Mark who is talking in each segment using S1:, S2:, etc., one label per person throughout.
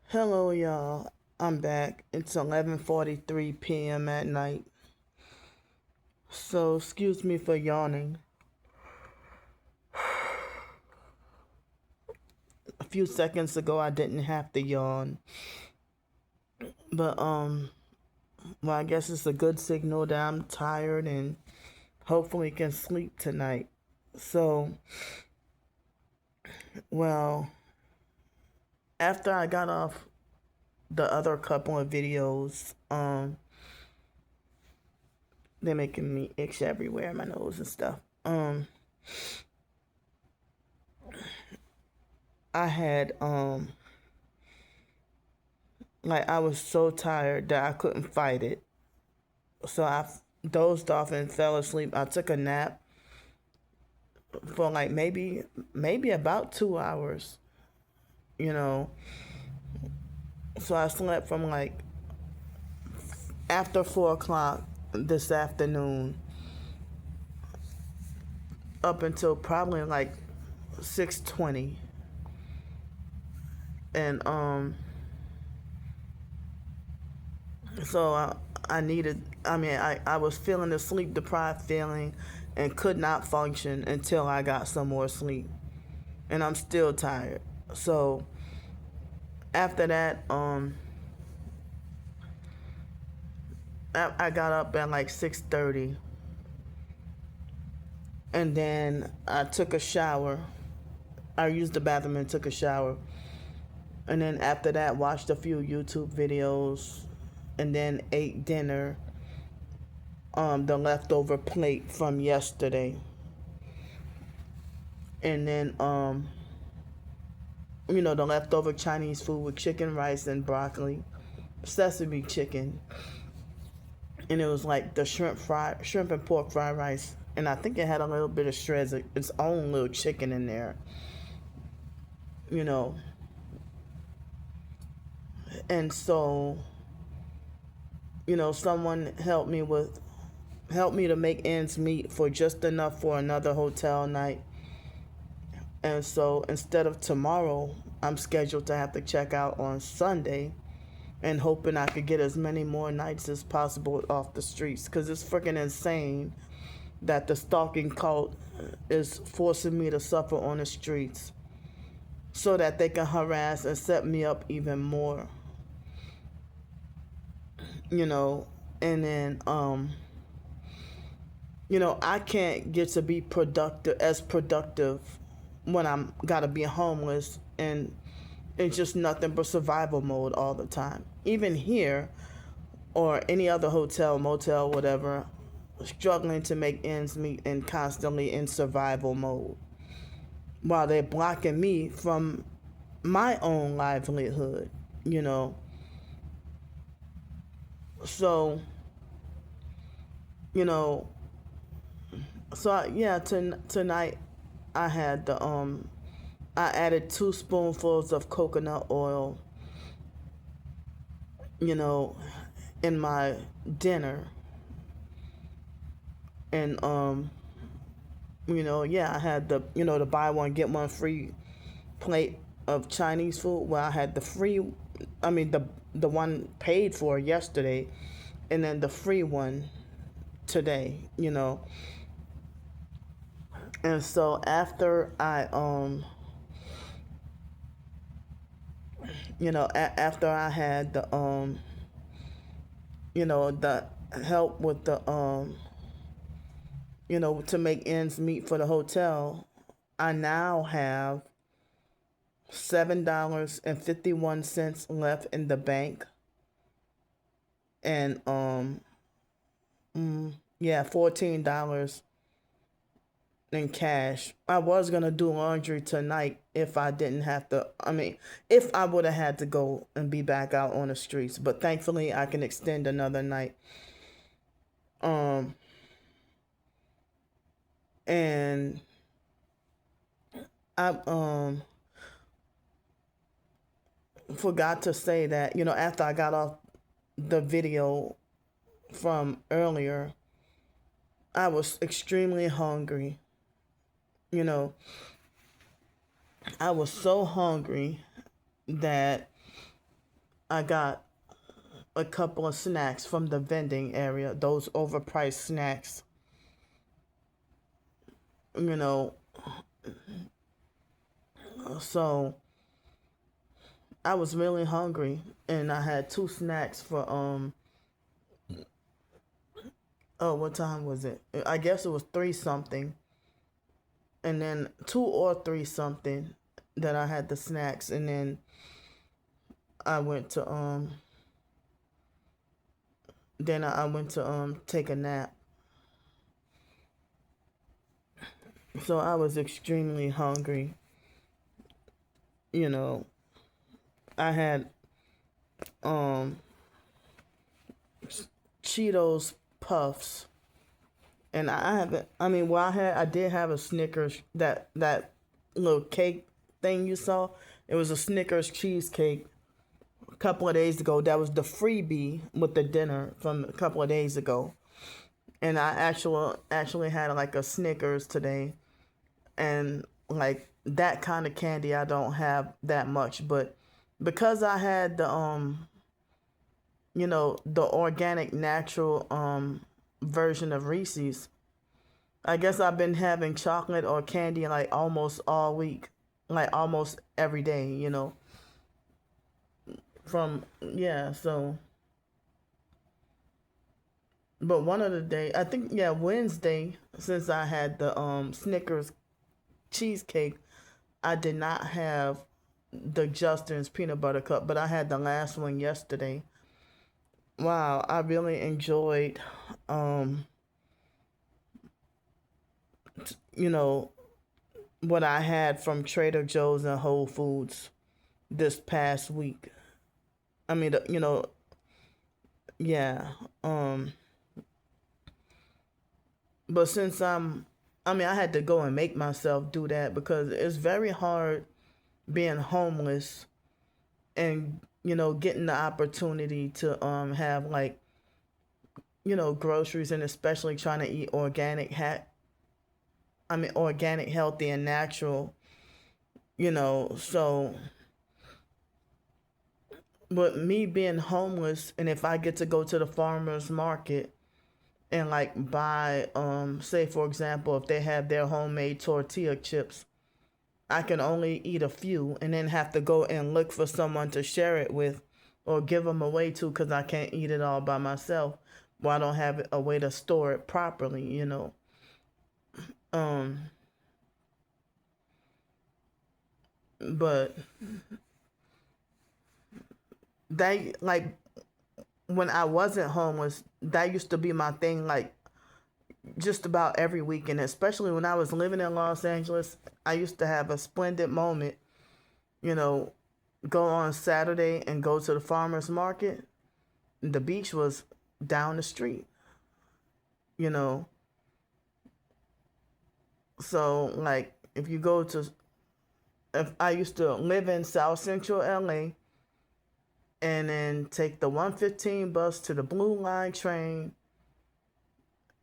S1: Hello, y'all. I'm back. It's 11:43 p.m. at night. So, excuse me for yawning. A few seconds ago, I didn't have to yawn. But, well, I guess it's a good signal that I'm tired and hopefully can sleep tonight. So, well, after I got off the other couple of videos, they're making me itch everywhere, my nose and stuff. I had like I was so tired that I couldn't fight it. So I dozed off and fell asleep. I took a nap for like maybe about 2 hours, you know. So I slept from like after 4 o'clock this afternoon up until probably like 6:20. And so I needed, I was feeling the sleep deprived feeling and could not function until I got some more sleep. And I'm still tired. So after that, I got up at like 6:30, and then I took a shower. I used the bathroom and took a shower. And then after that, watched a few YouTube videos, and then ate dinner, the leftover plate from yesterday. And then the leftover Chinese food with chicken, rice, and broccoli, sesame chicken, and it was like the shrimp and pork fried rice, and I think it had a little bit of shreds of its own little chicken in there, you know. And so, someone helped me to make ends meet for just enough for another hotel night. And so instead of tomorrow, I'm scheduled to have to check out on Sunday, and hoping I could get as many more nights as possible off the streets, because it's freaking insane that the stalking cult is forcing me to suffer on the streets so that they can harass and set me up even more, you know. And then I can't get to be productive when I'm gotta be homeless and it's just nothing but survival mode all the time. Even here or any other hotel, motel, whatever, struggling to make ends meet and constantly in survival mode while they're blocking me from my own livelihood, you know. So, you know, yeah, tonight I had I added 2 spoonfuls of coconut oil, you know, in my dinner. And yeah, I had the buy one get one free plate of Chinese food. Well, I had the free, the one paid for yesterday, and then the free one today. And so after I after I had the help with the to make ends meet for the hotel, I now have $7.51 left in the bank, and yeah, $14 in cash. I was gonna do laundry tonight if I didn't have to. If I would have had to go and be back out on the streets, but thankfully I can extend another night. And I forgot to say that after I got off the video from earlier, I was extremely hungry. You know, I was so hungry that I got a couple of snacks from the vending area, those overpriced snacks. You know, so I was really hungry and I had two snacks for oh, what time was it? I guess it was 3 something. And then 2 or 3 something that I had the snacks, and then I went to take a nap. So I was extremely hungry. You know, I had um Cheetos puffs, and I haven't. I mean, well, I did have a Snickers, that little cake thing you saw. It was a Snickers cheesecake a couple of days ago. That was the freebie with the dinner from a couple of days ago. And I actually had like a Snickers today, and like that kind of candy I don't have that much, but because I had the the organic natural version of Reese's, I guess I've been having chocolate or candy like almost all week, like almost every day, from yeah, so but one of the day, I think yeah, Wednesday, since I had the Snickers cheesecake, I did not have the Justin's peanut butter cup, but I had the last one yesterday. Wow, I really enjoyed um you know what I had from Trader Joe's and Whole Foods this past week. I mean, yeah. But since I mean, I had to go and make myself do that because it's very hard being homeless and getting the opportunity to have like groceries, and especially trying to eat organic, healthy, and natural. So but me being homeless, and if I get to go to the farmers market and like buy say for example, if they have their homemade tortilla chips, I can only eat a few and then have to go and look for someone to share it with or give them away to, because I can't eat it all by myself. Well, I don't have a way to store it properly. Um, but that, like, when I wasn't homeless, that used to be my thing, like, just about every weekend, especially when I was living in Los Angeles. I used to have a splendid moment, you know, go on Saturday and go to the farmer's market. The beach was down the street, you know. So, like, if I used to live in South Central LA and then take the 115 bus to the Blue Line train,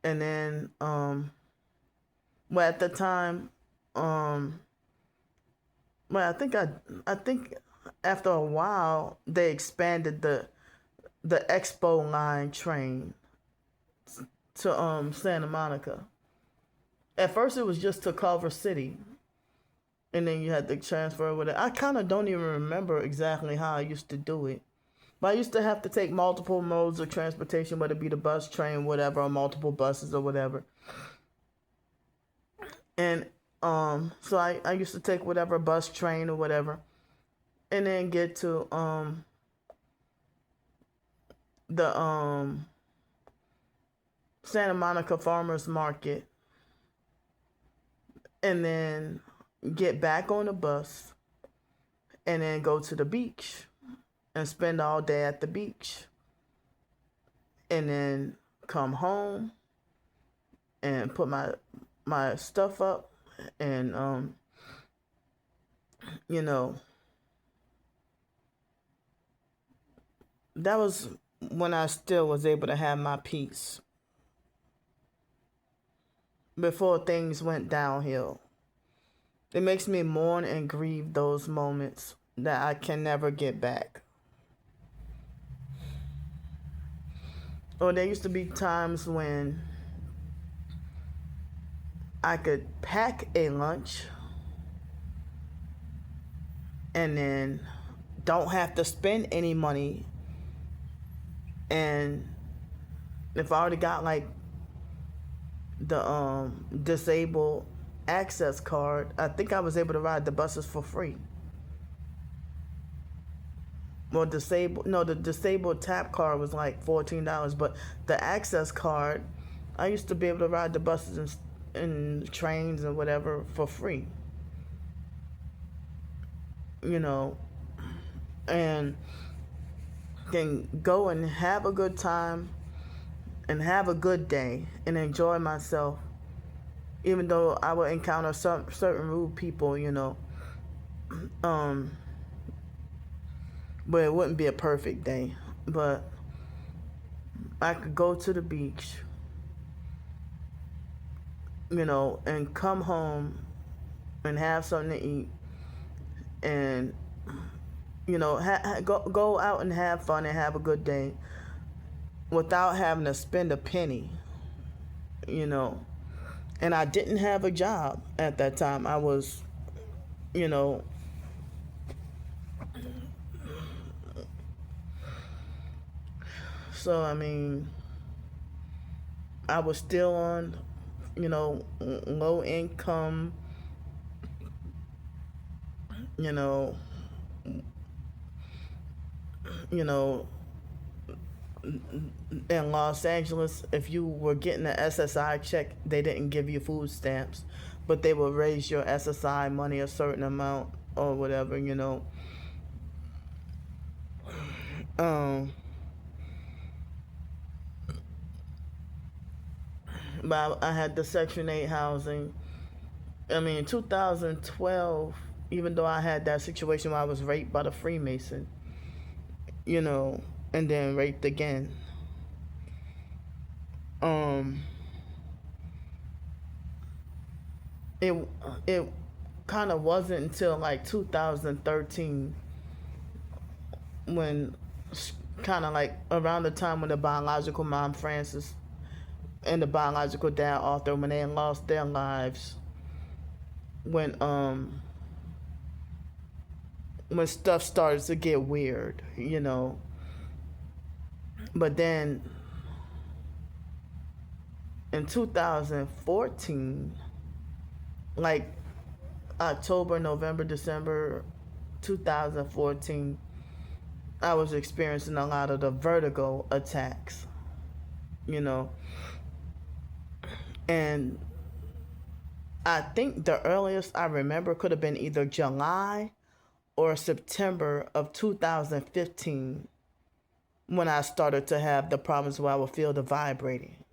S1: and then, well, at the time, um, well, I think after a while they expanded the Expo Line train to Santa Monica. At first, it was just to Culver City, and then you had to transfer with it. I kind of don't even remember exactly how I used to do it, but I used to have to take multiple modes of transportation, whether it be the bus, train, whatever, or multiple buses or whatever. And so I used to take whatever bus, train, or whatever, and then get to the Santa Monica Farmers Market, and then get back on the bus, and then go to the beach and spend all day at the beach, and then come home and put my stuff up, and you know that was when I still was able to have my peace before things went downhill. It makes me mourn and grieve those moments that I can never get back. or there used to be times when I could pack a lunch and then don't have to spend any money. And if I already got like the disabled access card, I think I was able to ride the buses for free. Well, the disabled tap card was like $14, but the access card, I used to be able to ride the buses and trains and whatever for free. You know, and can go and have a good time and have a good day and enjoy myself, even though I would encounter some certain rude people, um, but it wouldn't be a perfect day. But I could go to the beach, and come home and have something to eat, and go out and have fun and have a good day without having to spend a penny, And I didn't have a job at that time. I was, so I mean, I was still on, low income, you know, you know, in Los Angeles, if you were getting an SSI check, they didn't give you food stamps, but they would raise your SSI money a certain amount or whatever, Um, but I had the Section 8 housing. I mean, in 2012, even though I had that situation where I was raped by the Freemason, and then raped again. Um, it it kind of wasn't until like 2013 when kind of like around the time when the biological mom Frances and the biological dad Arthur, when they lost their lives, when stuff started to get weird, But then in 2014, like October, November, December 2014, I was experiencing a lot of the vertigo attacks, And I think the earliest I remember could have been either July or September of 2015 when I started to have the problems where I would feel the vibrating.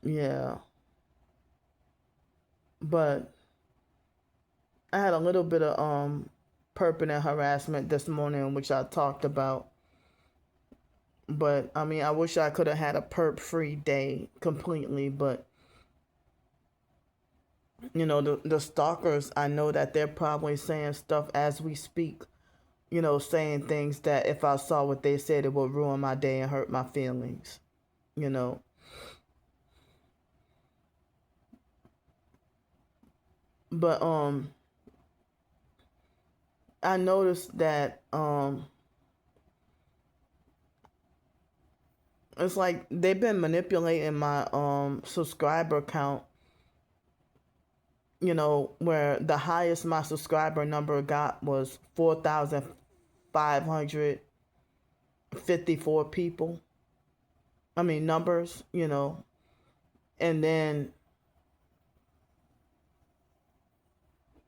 S1: Yeah. But I had a little bit of permanent harassment this morning, which I talked about. But I mean, I wish I could have had a perp-free day completely, but the stalkers, I know that they're probably saying stuff as we speak, saying things that if I saw what they said, it would ruin my day and hurt my feelings, But I noticed that it's like they've been manipulating my subscriber count, where the highest my subscriber number got was 4,554 people. I mean, numbers, and then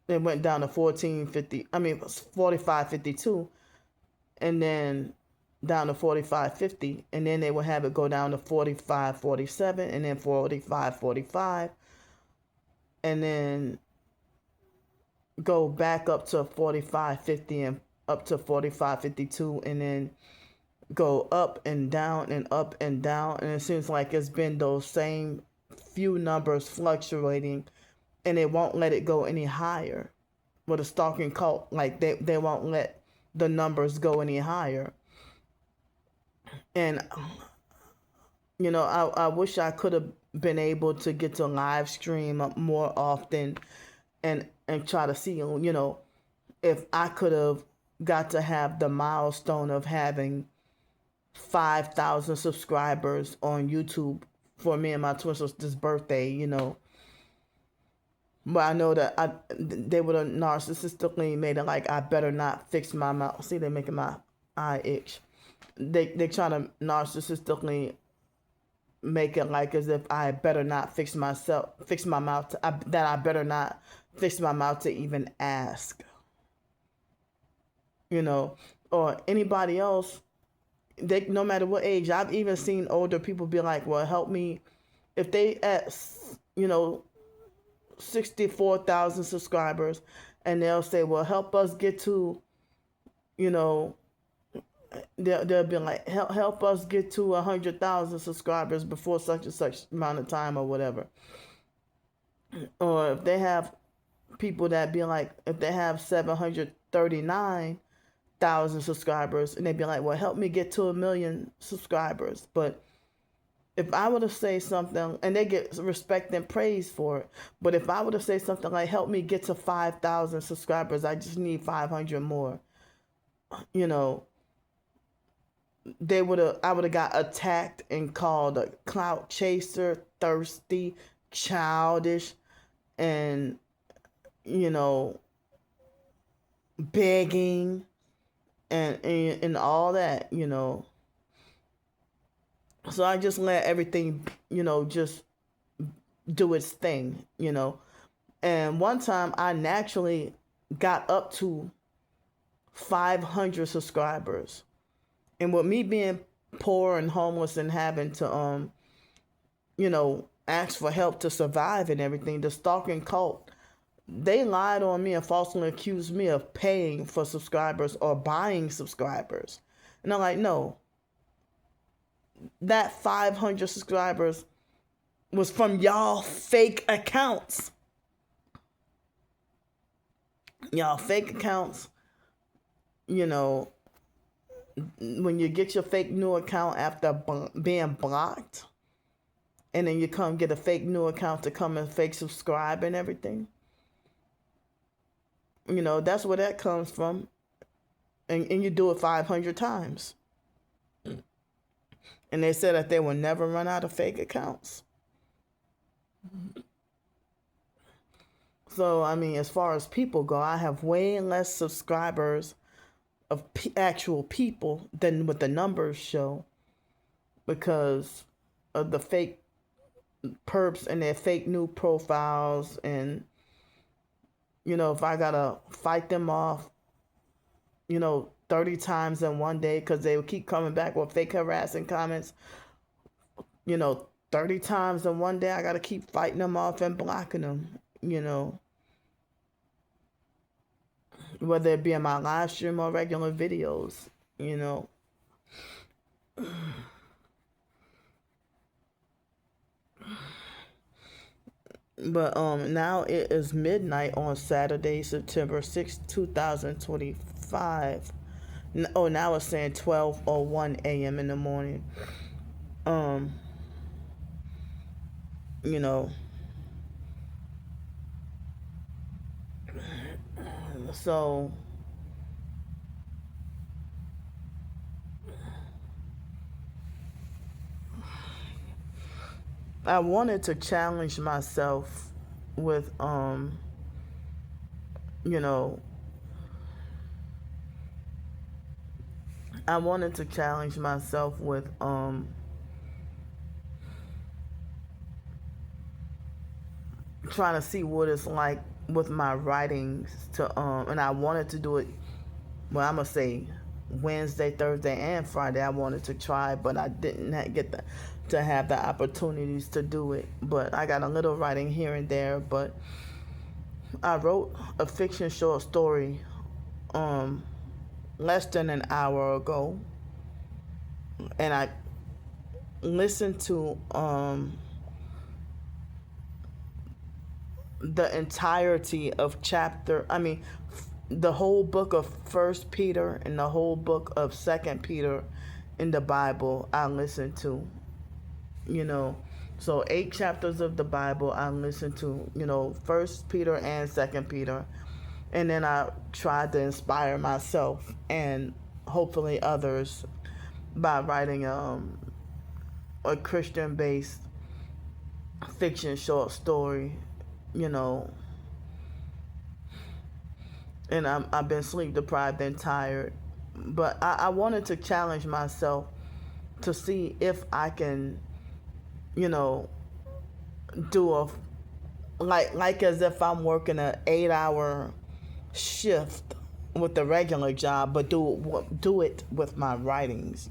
S1: it went down to 4552, and then down to 4550, and then they would have it go down to 4547, and then 4545, and then go back up to 4550 and up to 4552, and then go up and down and up and down, and it seems like it's been those same few numbers fluctuating, and it won't let it go any higher. with a stalking cult, like they won't let the numbers go any higher. And I wish I could have been able to get to live stream more often, and try to see, if I could have got to have the milestone of having 5,000 subscribers on YouTube for me and my twin sister's birthday. But I know that they would have narcissistically made it like I better not fix my mouth. See, they're making my eye itch. They trying to narcissistically make it like as if I better not fix my mouth, that I better not fix my mouth to even ask. Or anybody else. No matter what age. I've even seen older people be like, well, help me. If they at 64,000 subscribers, and they'll say, well, help us get to, they'll be like, help us get to 100,000 subscribers before such and such amount of time, or whatever. Or if they have people that be like, if they have 739,000 subscribers, and they'd be like, well, help me get to 1 million subscribers. But if I were to say something, and they get respect and praise for it, but if I were to say something like, help me get to 5,000 subscribers, I just need 500 more, I would have got attacked and called a clout chaser, thirsty, childish, and, begging, and all that, So I just let everything, just do its thing, And one time I naturally got up to 500 subscribers. And with me being poor and homeless and having to, ask for help to survive and everything, the stalking cult, they lied on me and falsely accused me of paying for subscribers or buying subscribers. And I'm like, no. That 500 subscribers was from y'all fake accounts. Y'all fake accounts, when you get your fake new account after being blocked, and then you come get a fake new account to come and fake subscribe and everything. That's where that comes from. And you do it 500 times. And they said that they will never run out of fake accounts. So, as far as people go, I have way less subscribers of actual people than what the numbers show, because of the fake perps and their fake new profiles. And, if I gotta fight them off, 30 times in one day, because they will keep coming back with fake harassing comments, 30 times in one day, I got to keep fighting them off and blocking them, whether it be in my live stream or regular videos, But now it is midnight on Saturday, September 6th, 2025. Oh, now it's saying 12:01 a.m. in the morning. So I wanted to challenge myself with I wanted to challenge myself with trying to see what it's like with my writings and I wanted to do it, well, I'm gonna say Wednesday, Thursday, and Friday. I wanted to try, but I didn't get to have the opportunities to do it. But I got a little writing here and there. But I wrote a fiction short story less than an hour ago, and I listened to the entirety of the whole book of First Peter and the whole book of Second Peter in the Bible I listen to, you know. So 8 chapters of the Bible I listen to, First Peter and Second Peter, and then I try to inspire myself and hopefully others by writing a Christian based fiction short story, you know. And I've been sleep deprived and tired, but I wanted to challenge myself to see if I can, you know, do a like as if I'm working a 8 hour shift with the regular job, but do it with my writings,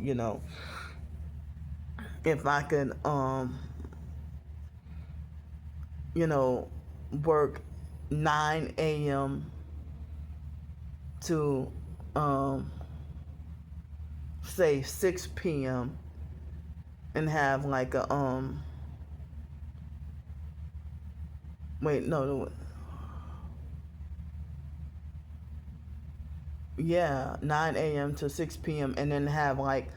S1: If I can, you know, work 9 a.m. to say 6 p.m. and have like a wait no yeah 9 a.m. to 6 p.m. and then have like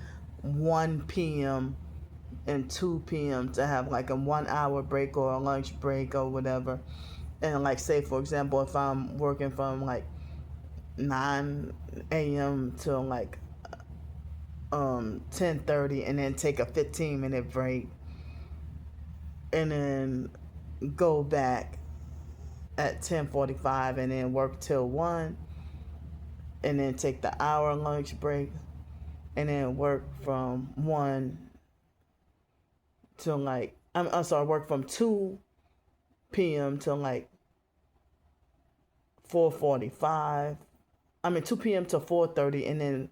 S1: 1 p.m. and 2 p.m. to have like a 1 hour break or a lunch break or whatever. And like say for example, if I'm working from like 9 a.m. to like 10:30 and then take a 15-minute break and then go back at 10:45 and then work till 1 and then take the hour lunch break and then work from 1 to like I'm sorry, work from 2 p.m. to like 4:45. 2 p.m. to 4:30, and then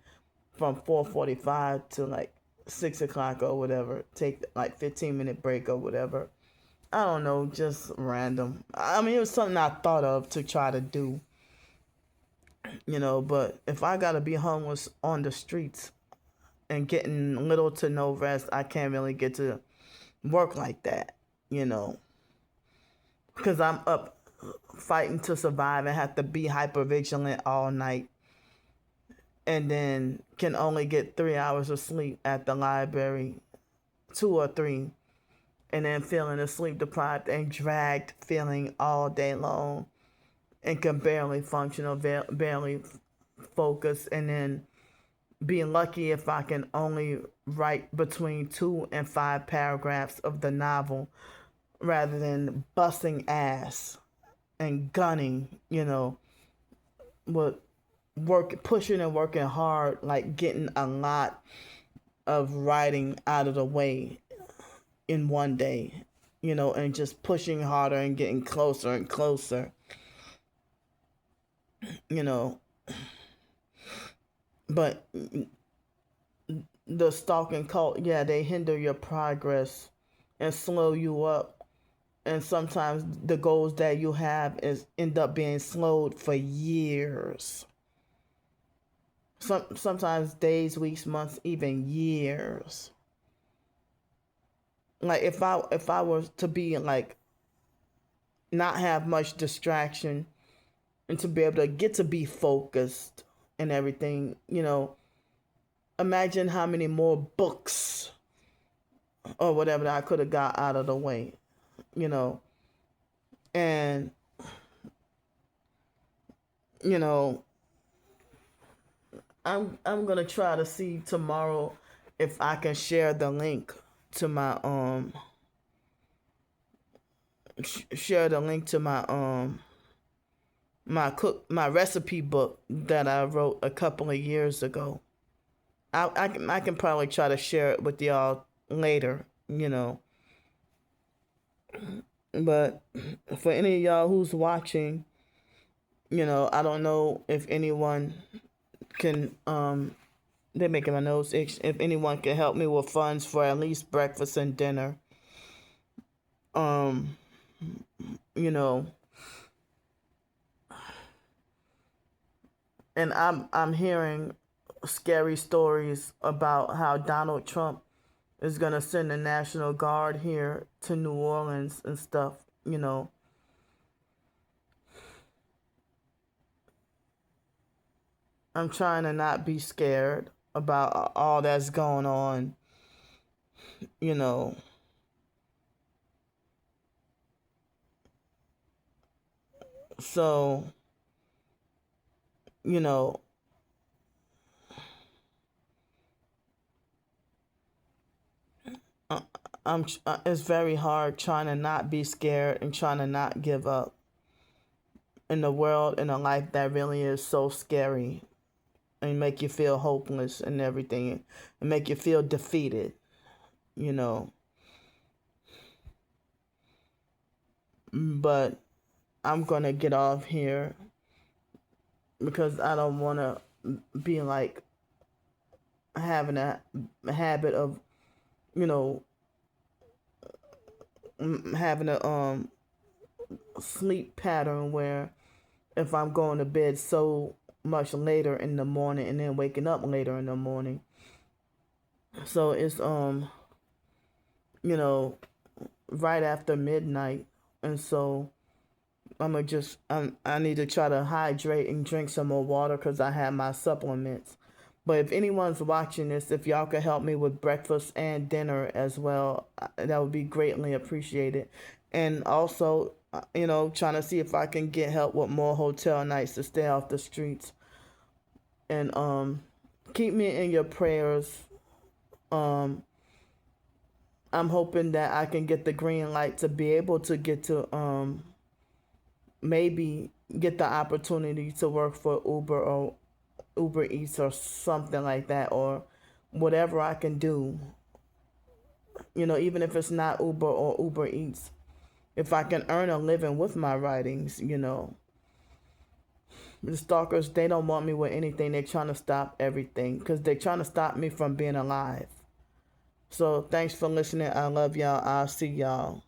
S1: from 4:45 to like 6 o'clock or whatever, take like 15-minute break or whatever. I don't know, just random. It was something I thought of to try to do, but if I gotta be homeless on the streets and getting little to no rest, I can't really get to work like that, because I'm up fighting to survive and have to be hyper vigilant all night, and then can only get 3 hours of sleep at the library, 2 or 3, and then feeling asleep deprived and dragged feeling all day long, and can barely function or barely focus, and then being lucky if I can only write between 2 and 5 paragraphs of the novel rather than busting ass and gunning, with pushing and working hard, like getting a lot of writing out of the way in one day, and just pushing harder and getting closer and closer, But the stalking cult, yeah, they hinder your progress and slow you up. And sometimes the goals that you have end up being slowed for years. Sometimes days, weeks, months, even years. Like if I was to be like not have much distraction and to be able to get to be focused and everything, imagine how many more books or whatever that I could have got out of the way, and I'm gonna try to see tomorrow if I can share the link to my my recipe book that I wrote a couple of years ago. I can probably try to share it with y'all later, But for any of y'all who's watching, I don't know if anyone can they're making my nose itch. If anyone can help me with funds for at least breakfast and dinner. Um, you know, and I'm hearing scary stories about how Donald Trump is gonna send the National Guard here to New Orleans and stuff, I'm trying to not be scared about all that's going on, you know. So, you know, uh, it's very hard trying to not be scared and trying to not give up in a world, in a life that really is so scary and make you feel hopeless and everything and make you feel defeated, you know. But I'm gonna get off here because I don't want to be like having a habit of, you know, having a sleep pattern where if I'm going to bed so much later in the morning and then waking up later in the morning. So it's you know, right after midnight, and so I'm gonna just I need to try to hydrate and drink some more water because I have my supplements. But if anyone's watching this, if y'all could help me with breakfast and dinner as well, that would be greatly appreciated. And also, you know, trying to see if I can get help with more hotel nights to stay off the streets. And keep me in your prayers. Um, I'm hoping that I can get the green light to be able to get to maybe get the opportunity to work for Uber or Uber Eats or something like that, or whatever I can do. You know, even if it's not Uber or Uber Eats, if I can earn a living with my writings, you know. The stalkers, they don't want me with anything. They're trying to stop everything because they're trying to stop me from being alive. So thanks for listening. I love y'all. I'll see y'all.